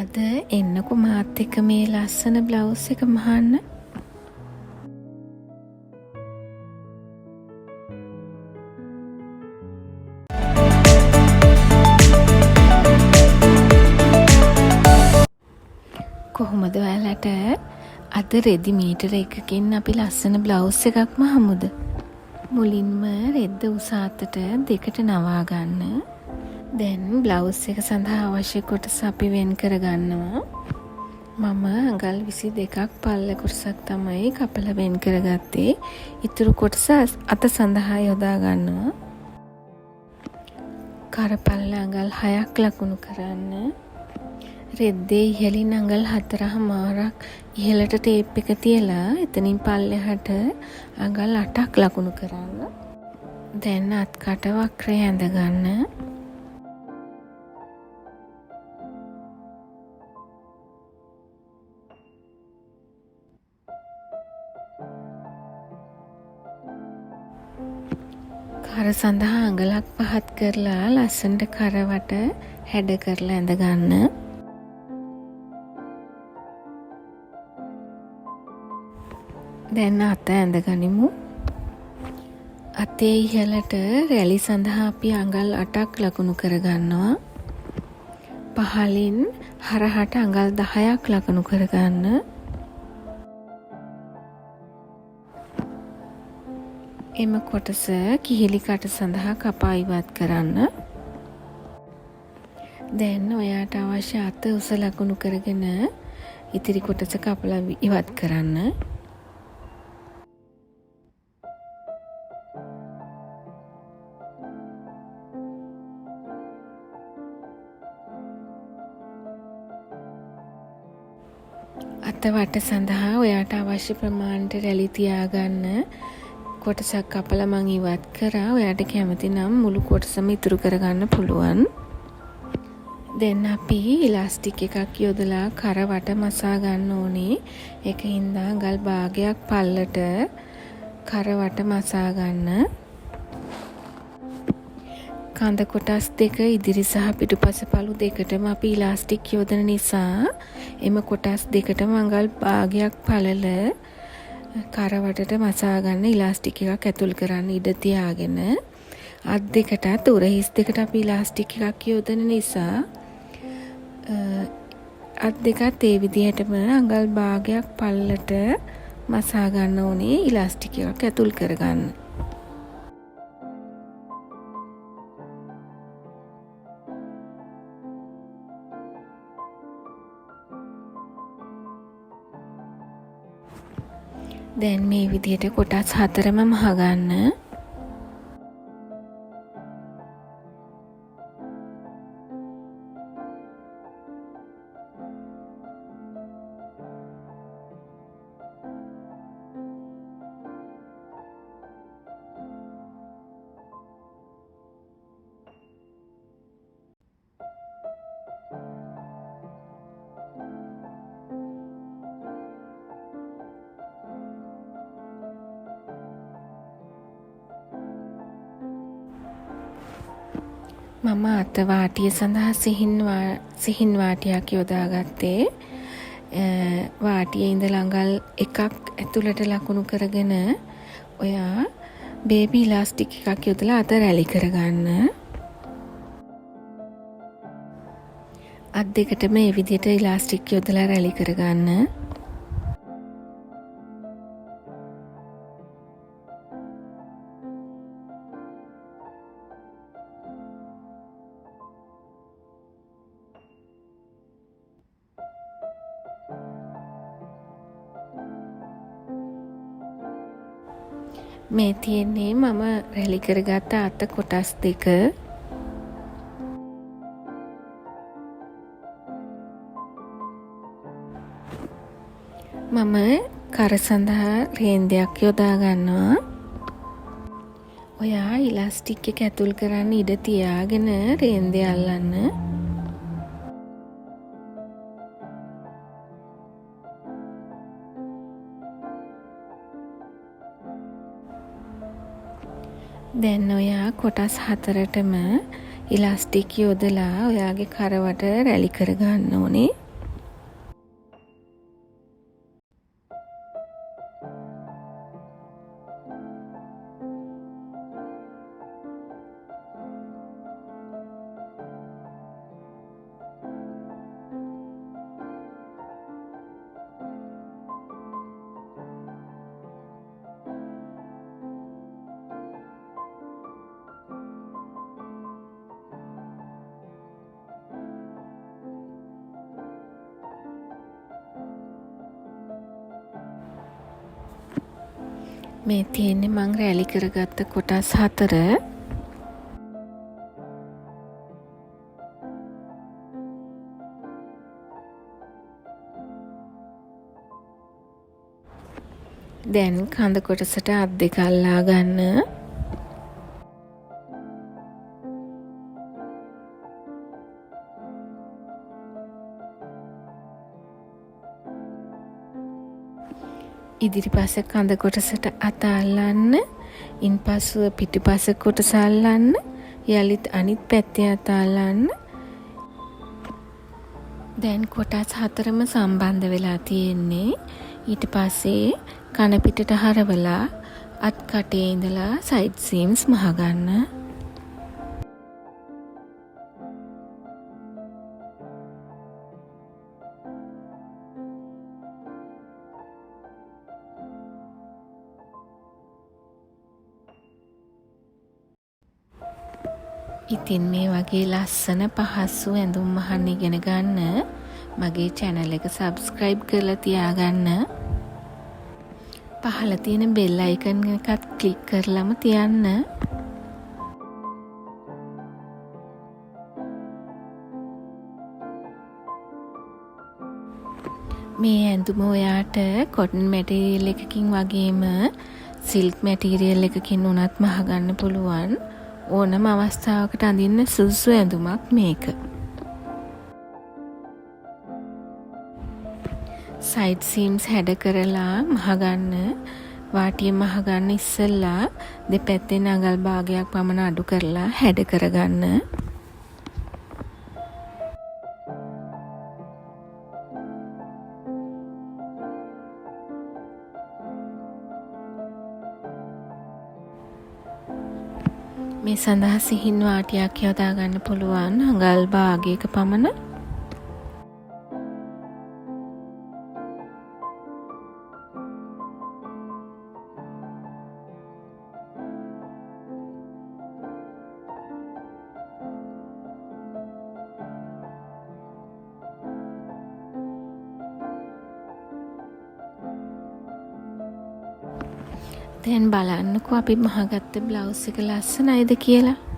අද එන්නකො මාත් එක්ක මේ ලස්සන බ්ලවුස් එක මහන්න. කොහොමද ඔයාලට අද රෙදි මීටර එකකින් අපි ලස්සන බ්ලවුස් එකක් මහමුද? මුලින්ම රෙද්ද උස අතට දෙකට නවා ගන්න. දැන් බ්ලවුස් එක සඳහා අවශ්‍ය කොටස අපි වෙන් කරගන්නවා. මම අඟල් 22ක් පල්ල කොටසක් තමයි කපලා වෙන් කරගත්තේ. ඊටු කොටස අත සඳහා යොදා ගන්නවා. කරපල්ල අඟල් 6ක් ලකුණු කරන්න. රෙද්දේ ඉහළින් අඟල් 4මාරක් ඉහළට ටේප් එක තියලා එතනින් පල්ලෙහාට අඟල් 8ක් ලකුණු කරන්න. දැන් අත්කට වක්‍රය ඇඳ ගන්න. කර සඳහා අඟලක් පහත් කරලා ලස්සනට කරවට හැඩ කරලා ඇඳ ගන්න. දැන් අත ඇඳ ගනිමු. අතේ ඉහළට රැලි සඳහා අපි අඟල් 8ක් ලකුණු කරගන්නවා. පහළින් හරහට අඟල් 10ක් ලකුණු කරගන්න. එම කොටස කිහිලි කට සඳහා කපා ඉවත් කරන්න. දැන් ඔයාට අවශ්‍ය අත උස ලකුණු කරගෙන ඉතිරි කොටස කපලා ඉවත් කරන්න. අත වට සඳහා ඔයාට අවශ්‍ය ප්‍රමාණයට රැලි තියාගන්න කොටසක් කපලා මං ඉවත් කරා. ඔයාට කැමති නම් මුළු කොටසම ඉතුරු කරගන්න පුළුවන්. දැන් අපි ඉලාස්ටික් එකක් යොදලා කර වට මසා ගන්න ඕනේ. ඒකින්ද අඟල් භාගයක් පල්ලට කර වට මසා ගන්න. කඳ කොටස් දෙක ඉදිරි සහ පිටුපස පළු දෙකටම අපි ඉලාස්ටික් යොදන නිසා එම කොටස් දෙකටම අඟල් භාගයක් පළල කරවටට මසා ගන්න ඉලාස්ටික් එකක් ඇතුල් කරන්න ඉඩ තියාගෙන අත් දෙකටත් උරහිස් දෙකට අපි ඉලාස්ටික් එකක් යොදන නිසා අත් දෙකත් ඒ විදිහටම අඟල් භාගයක් පල්ලට මසා ගන්න ඕනේ ඉලාස්ටික් එකක් ඇතුල් කරගන්න. දැන් මේ විදිහට කොටස් 4ම මහගන්න. මම අත වාටිය සඳහා සිහින් වාටියක් යොදාගත්තේ. වාටියේ ඉඳලා අඟල් 1ක් ඇතුළට ලකුණු කරගෙන ඔයා බේබි ඉලාස්ටික් එකක් යොදලා අත රැලි කරගන්න. අත් දෙකටම මේ විදිහට ඉලාස්ටික් යොදලා රැලි කරගන්න. මේ තියෙන්නේ මම රැලි කරගත්ත අත කොටස් දෙක. මම කර සඳහා රේන්දයක් යොදා ගන්නවා. ඔයා ඉලාස්ටික් එක ඇතුල් කරන්න ඉඩ තියාගෙන රේන්දය අල්ලන්න. දැන් ඔයා කොටස් 4ටම ඉලාස්ටික් යොදලා ඔයාගේ කරවට රැලි කරගන්න ඕනේ. මේ තියෙන්නේ මං රැලි කරගත්ත කොටස් 4. දැන් කඳ කොටසට අත් දෙක අල්ලා ගන්න. ඉදිරිපස කඳ කොටසට අත අල්ලන්න. ඉන්පසුව පිටුපස කොටස අල්ලන්න. යලිත් අනිත් පැත්තේ අත අල්ලන්න. දැන් කොටස් 4ම සම්බන්ධ වෙලා තියෙන්නේ. ඊට පස්සේ කන පිටට හරවලා අත් කටේ ඉඳලා සයිඩ් සීම්ස් මහගන්න. ඉතින් මේ වගේ ලස්සන පහසු ඇඳුම් මහන්න ඉගෙන ගන්න මගේ channel එක subscribe කරලා තියාගන්න. පහළ තියෙන bell icon එකත් click කරලාම තියන්න. මේ ඇඳුම ඔයාට cotton material එකකින් වගේම silk material එකකින් උනත් මහගන්න පුළුවන්. ඕනම අවස්ථාවකට අඳින්න සුදුසු ඇඳුමක් මේක. සයිඩ් සීම්ස් හැඩ කරලා මහගන්න. වාටිය මහගන්න ඉස්සෙල්ලා දෙපැත්තෙන් අඟල් භාගයක් පමණ අඩු කරලා හැඩ කරගන්න. මේ සඳහා සිහින් වාටියක් යොදා ගන්න පුළුවන් අඟල් භාගයක පමණ. දැන් බලන්නකෝ අපි මහගත්ත බ්ලවුස් එක ලස්සනයිද කියලා.